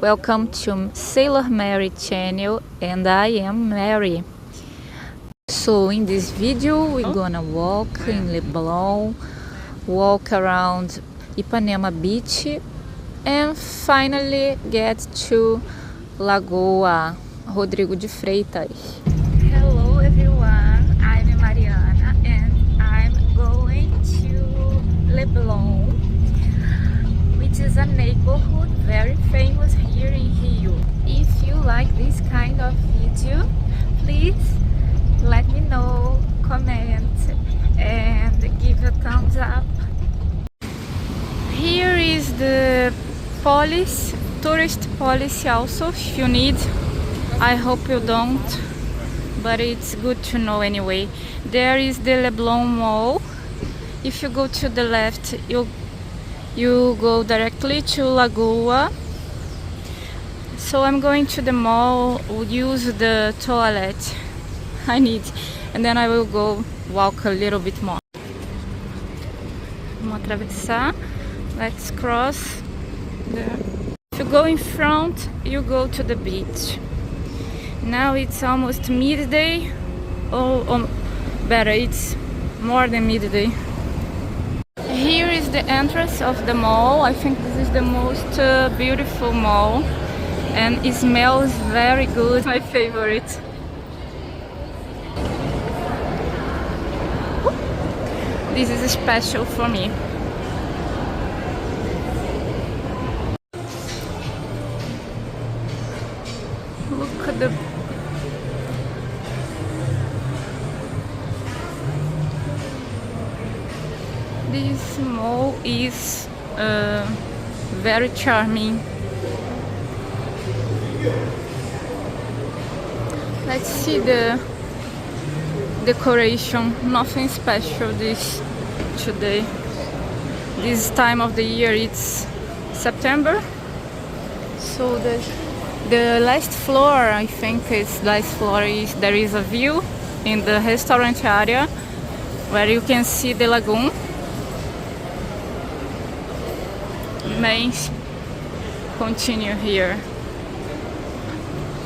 Welcome to Sailor Mary channel, and I am Mary. So in this video we're gonna walk in Leblon, walk around Ipanema beach, and finally get to Lagoa, Rodrigo de Freitas. Hello everyone, I'm Mariana and I'm going to Leblon, which is a neighborhood very famous here in Rio. If you like this kind of video, please let me know, comment and give a thumbs up. Here is the police, tourist policy also, if you need. I hope you don't, but it's good to know anyway. There is the Leblon Mall. If you go to the left, you go directly to Lagoa. So I'm going to the mall, use the toilet I need, and then I will go walk a little bit more. Vamos atravessar. Let's cross. If you go in front, you go to the beach. Now it's almost midday, or better, it's more than midday. Here is the entrance of the mall. I think this is the most beautiful mall, and it smells very good. My favorite. This is special for me. Look at the this mall is very charming. Let's see the decoration. Nothing special today. This time of the year, it's September. So the last floor, I think it's last floor, is there is a view in the restaurant area where you can see the lagoon. May continue here,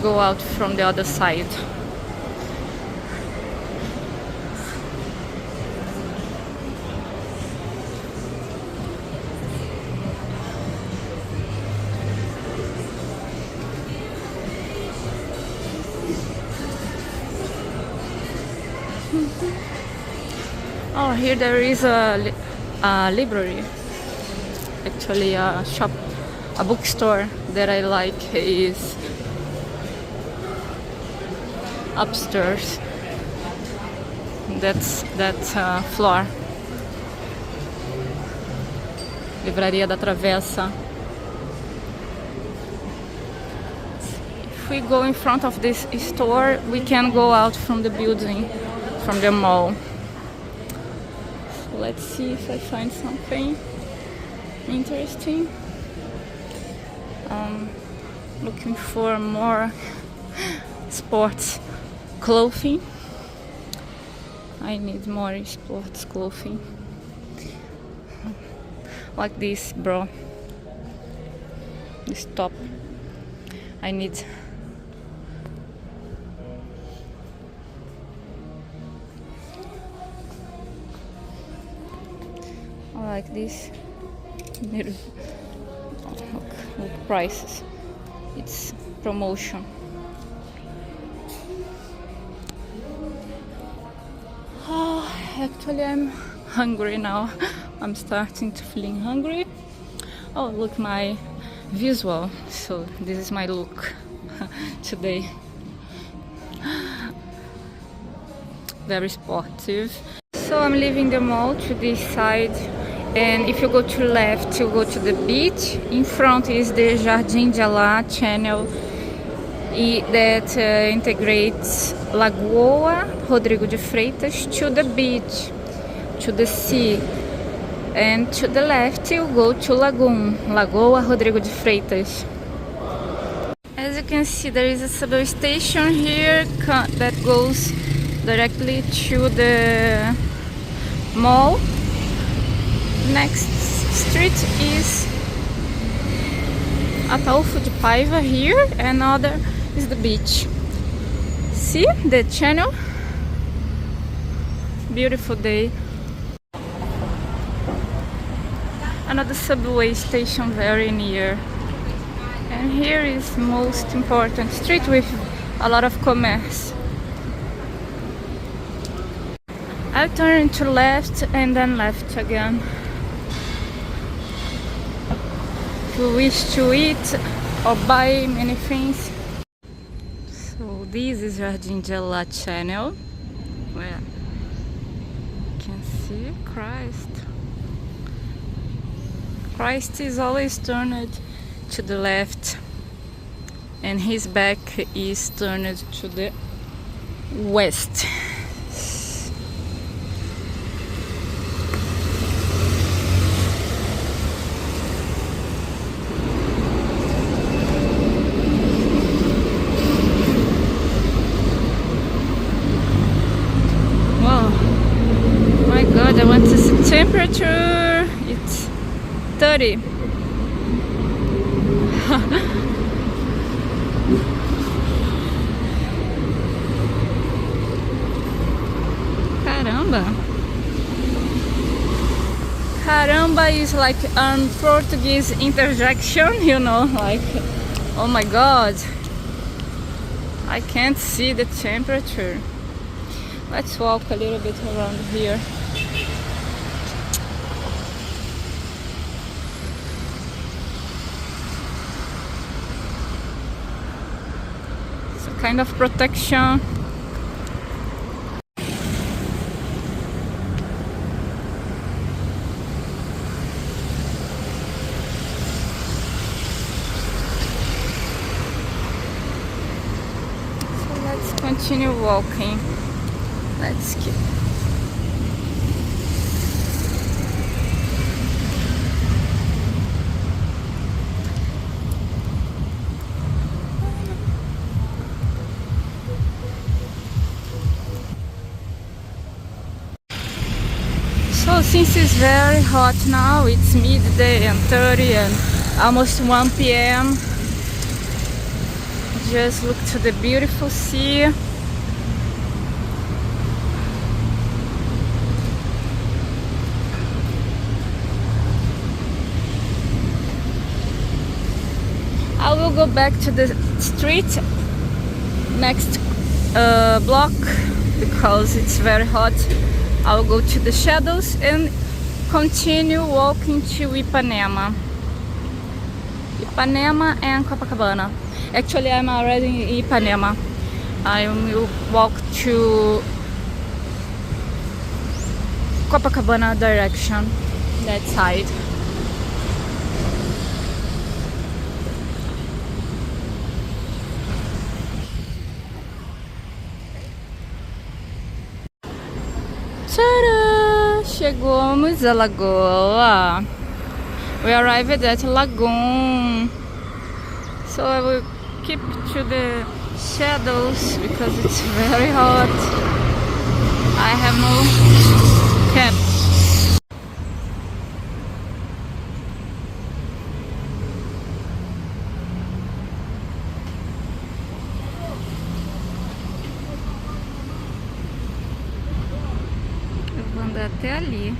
go out from the other side. Oh, here there is a library. Actually, a shop, a bookstore that I like is upstairs. That's that floor. Livraria da Travessa. If we go in front of this store, we can go out from the building, from the mall. So let's see if I find something interesting. Looking for more sports clothing. I need more sports clothing. Like this bra. This top. I need. I like this. Look prices. It's promotion. Oh, actually I'm hungry now. I'm starting to feeling hungry. Oh, look my visual. So this is my look today. Very sportive. So I'm leaving the mall to this side. And if you go to left, you go to the beach. In front is the Jardim de Alá channel that integrates Lagoa, Rodrigo de Freitas, to the beach, to the sea. And to the left, you go to Lagoon, Lagoa, Rodrigo de Freitas. As you can see, there is a subway station here that goes directly to the mall. Next street is Ataúfo de Paiva here, and other is the beach. See the channel? Beautiful day. Another subway station very near. And here is most important street with a lot of commerce. I'll turn to left and then left again. If you wish to eat or buy many things. So this is Jardim de La channel, where you can see Christ. Christ is always turned to the left, and his back is turned to the west. Wow, my God, I want to see temperature. It's 30. Caramba. Caramba is like Portuguese interjection, you know, like, oh my God, I can't see the temperature. Let's walk a little bit around here. It's a kind of protection. So let's continue walking. Let's keep. So since it's very hot now, it's midday and 30 and almost 1 p.m. Just look to the beautiful sea. I will go back to the street next block because it's very hot. I will go to the shadows and continue walking to Ipanema. Ipanema and Copacabana. Actually, I'm already in Ipanema. I will walk to Copacabana direction, that side. Tcharam! Chegamos a Lagoa. We arrived at Lagoon. So I will keep to the shadows because it's very hot. I have no cap. Eu vou andar até ali.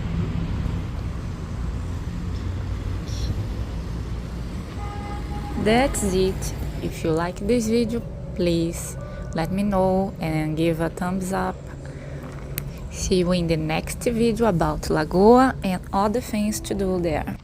That's it. If you like this video, please let me know and give a thumbs up. See you in the next video about Lagoa and other things to do there.